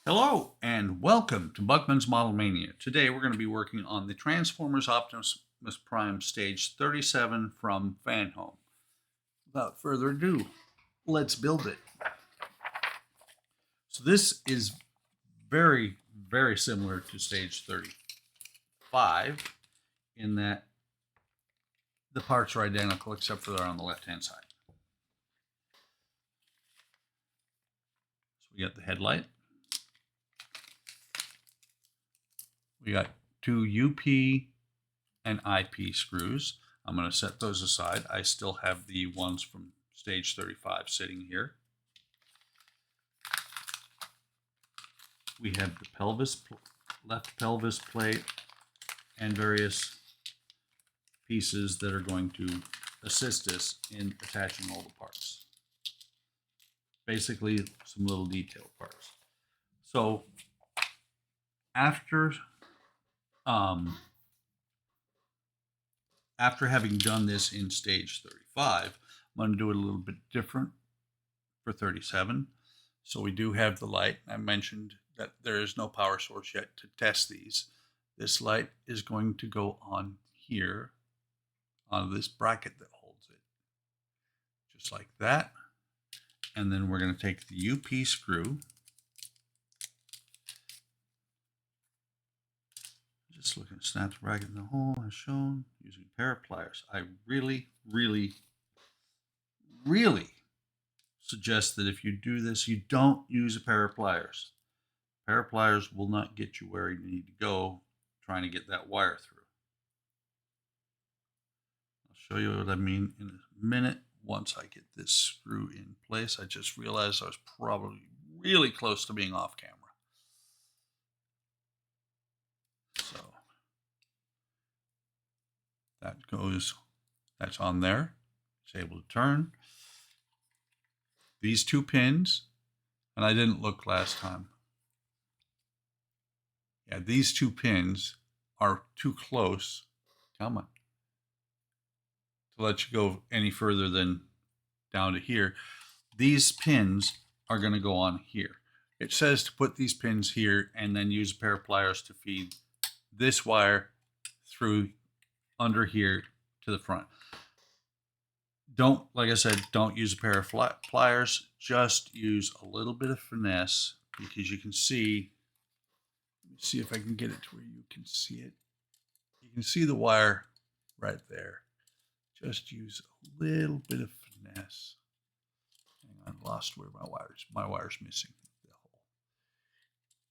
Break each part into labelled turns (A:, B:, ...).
A: Hello and welcome to Buckman's Model Mania. Today we're going to be working on the Transformers Optimus Prime Stage 37 from Fanhome. Without further ado, let's build it. So this is very, very similar to Stage 35 in that the parts are identical except for they're on the left-hand side. So we got the headlight. We got two UP and IP screws. I'm going to set those aside. I still have the ones from Stage 35 sitting here. We have the left pelvis plate and various pieces that are going to assist us in attaching all the parts. Basically, some little detail parts. So after having done this in Stage 35, I'm going to do it a little bit different for 37. So we do have the light. I mentioned that there is no power source yet to test these. This light is going to go on here, on this bracket that holds it, just like that. And then we're going to take the UP screw, just looking to snap the bracket in the hole as shown using a pair of pliers. I really, really, really suggest that if you do this, you don't use a pair of pliers. A pair of pliers will not get you where you need to go trying to get that wire through. I'll show you what I mean in a minute once I get this screw in place. I just realized I was probably really close to being off camera. So that's on there. It's able to turn. These two pins, and I didn't look last time. Yeah, these two pins are too close, come on, to let you go any further than down to here. These pins are going to go on here. It says to put these pins here and then use a pair of pliers to feed this wire through under here to the front. Don't, like I said, don't use a pair of pliers. Just use a little bit of finesse because you can see, let me see if I can get it to where you can see it. You can see the wire right there. Just use a little bit of finesse. Hang on, I lost where my wire's missing the hole.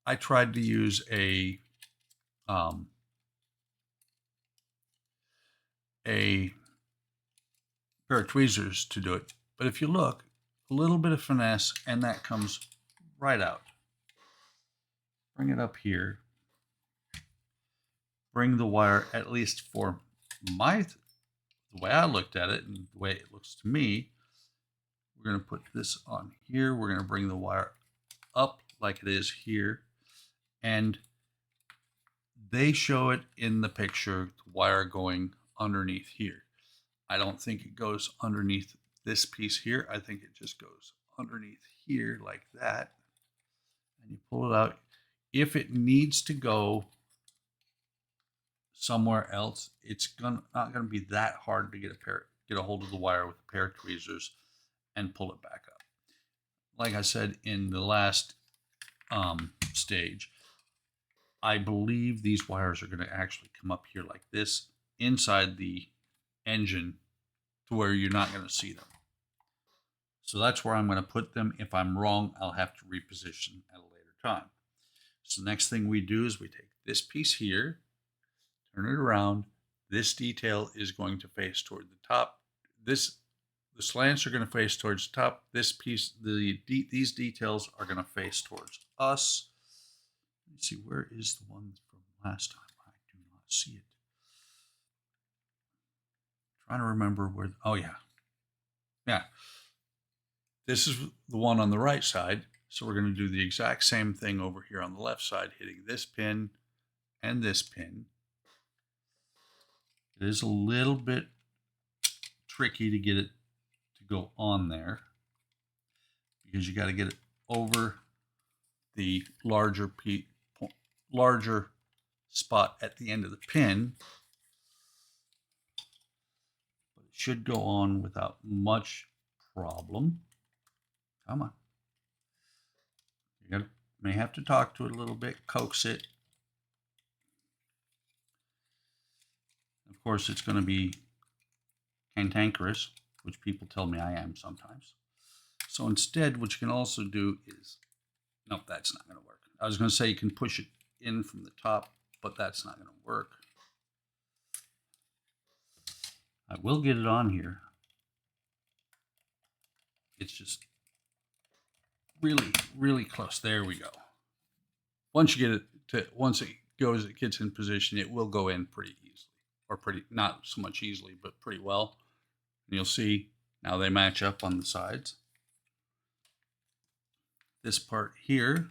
A: I tried to use a pair of tweezers to do it, but if you look, a little bit of finesse and that comes right out. Bring it up here. Bring the wire, at least for the way I looked at it and the way it looks to me, we're going to put this on here. We're going to bring the wire up like it is here, and they show it in the picture, the wire going underneath here. I don't think it goes underneath this piece here. I think it just goes underneath here like that. And you pull it out. If it needs to go somewhere else, it's not going to be that hard to get a hold of the wire with a pair of tweezers and pull it back up. Like I said in the last stage, I believe these wires are going to actually come up here like this inside the engine to where you're not going to see them. So that's where I'm going to put them. If I'm wrong, I'll have to reposition at a later time. So the next thing we do is we take this piece here, turn it around. This detail is going to face toward the top. The slants are going to face towards the top. This piece, these details are going to face towards us. Let me see, where is the one from last time? I do not see it. Trying to remember where, oh yeah. Yeah. This is the one on the right side. So we're going to do the exact same thing over here on the left side, hitting this pin and this pin. It is a little bit tricky to get it to go on there because you got to get it over the larger spot at the end of the pin, but it should go on without much problem. Come on. You may have to talk to it a little bit, coax it. Of course, it's going to be cantankerous, which people tell me I am sometimes. So instead, what you can also do is, nope, that's not going to work. I was going to say you can push it in from the top, but that's not going to work. I will get it on here. It's just really, really close. There we go. Once you get it to, once it gets in position, it will go in pretty easily, or not so much easily, but pretty well. And you'll see now they match up on the sides. This part here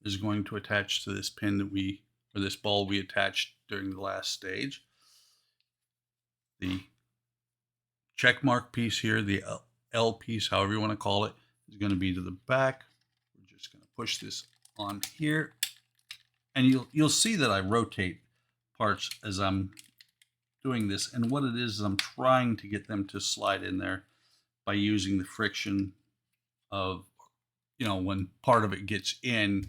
A: is going to attach to this pin that or this ball we attached during the last stage. The check mark piece here, the L piece, however you want to call it, is going to be to the back. We're just going to push this on here, and you'll see that I rotate parts as I'm doing this, and what it is I'm trying to get them to slide in there by using the friction of, when part of it gets in,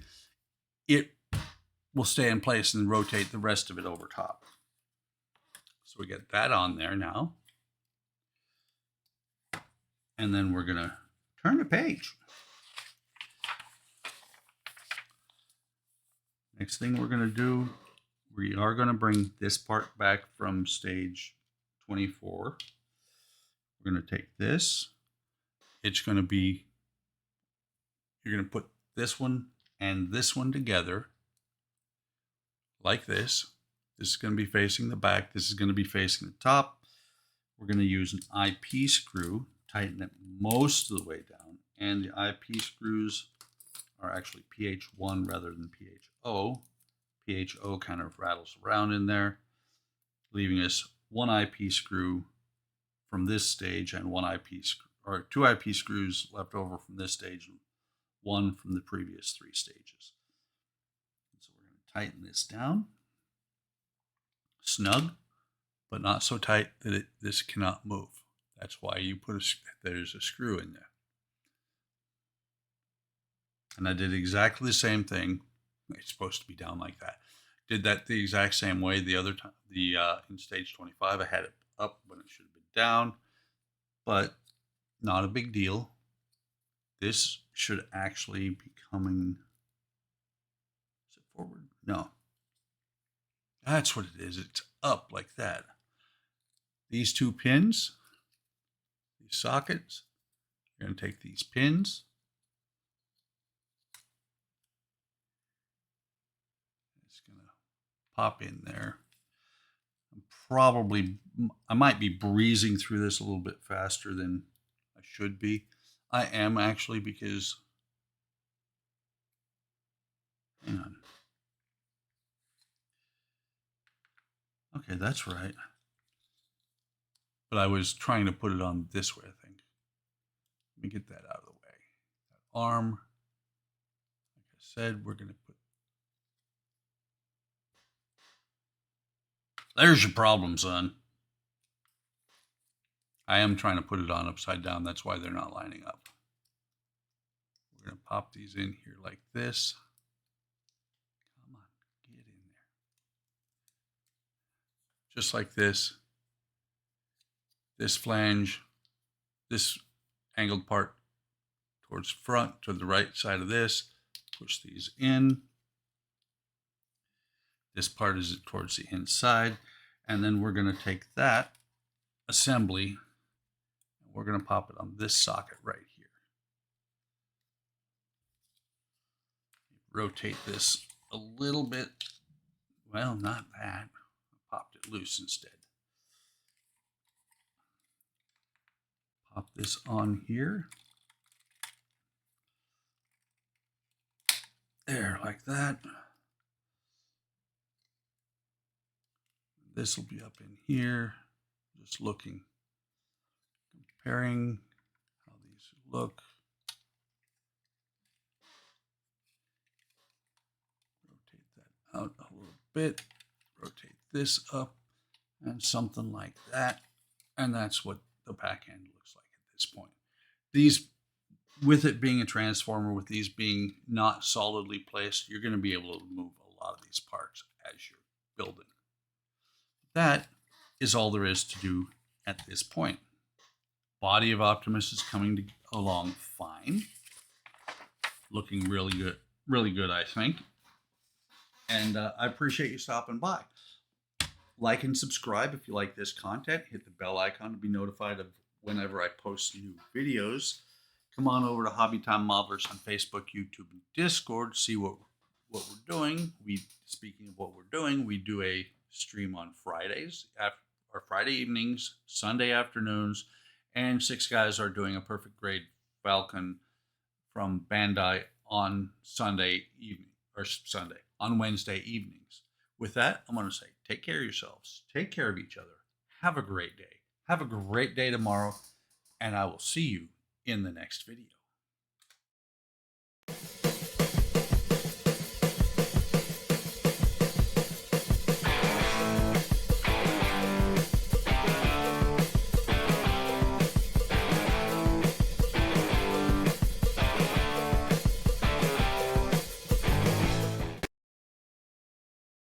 A: it will stay in place and rotate the rest of it over top. So we get that on there now. And then we're going to turn the page. Next thing we're going to do, we are going to bring this part back from stage 24. We're going to take this. It's going to be, you're going to put this one and this one together like this. This is going to be facing the back. This is going to be facing the top. We're going to use an IP screw, tighten it most of the way down. And the IP screws are actually PH1 rather than PHO. PHO kind of rattles around in there, leaving us one IP screw from this stage and one IP screw, or two IP screws left over from this stage and one from the previous 3 stages. So we're going to tighten this down, snug, but not so tight that this cannot move. That's why you there's a screw in there. And I did exactly the same thing. It's supposed to be down like that. Did that the exact same way the other time. In stage 25, I had it up when it should have been down, but not a big deal. This should actually be coming. Is it forward? No. That's what it is. It's up like that. These 2 pins, these sockets, you're going to take these pins, it's going to pop in there. I might be breezing through this a little bit faster than I should be. I am actually, because, hang on. Okay, that's right. But I was trying to put it on this way, I think. Let me get that out of the way. That arm, like I said, we're going to put. There's your problem, son. I am trying to put it on upside down. That's why they're not lining up. We're going to pop these in here like this. Come on, get in there. Just like this. This flange, this angled part towards front, to the right side of this. Push these in. This part is towards the inside. And then we're going to take that assembly, and we're going to pop it on this socket right here. Rotate this a little bit. Well, not that. I popped it loose instead. Pop this on here. There, like that. This will be up in here. Just looking, comparing how these look. bit, rotate this up, and something like that. And that's what the back end looks like at this point. These, with it being a transformer, with these being not solidly placed, you're going to be able to move a lot of these parts as you're building. That is all there is to do at this point. Body of Optimus is coming along fine. Looking really good, I think. And I appreciate you stopping by. Like and subscribe if you like this content. Hit the bell icon to be notified of whenever I post new videos. Come on over to Hobby Time Modelers on Facebook, YouTube, and Discord. See what we're doing. Speaking of what we're doing, we do a stream on Fridays, or Friday evenings, Sunday afternoons, and Six Guys are doing a perfect grade Falcon from Bandai on Wednesday evenings. With that, I'm going to say, take care of yourselves. Take care of each other. Have a great day. Have a great day tomorrow. And I will see you in the next video.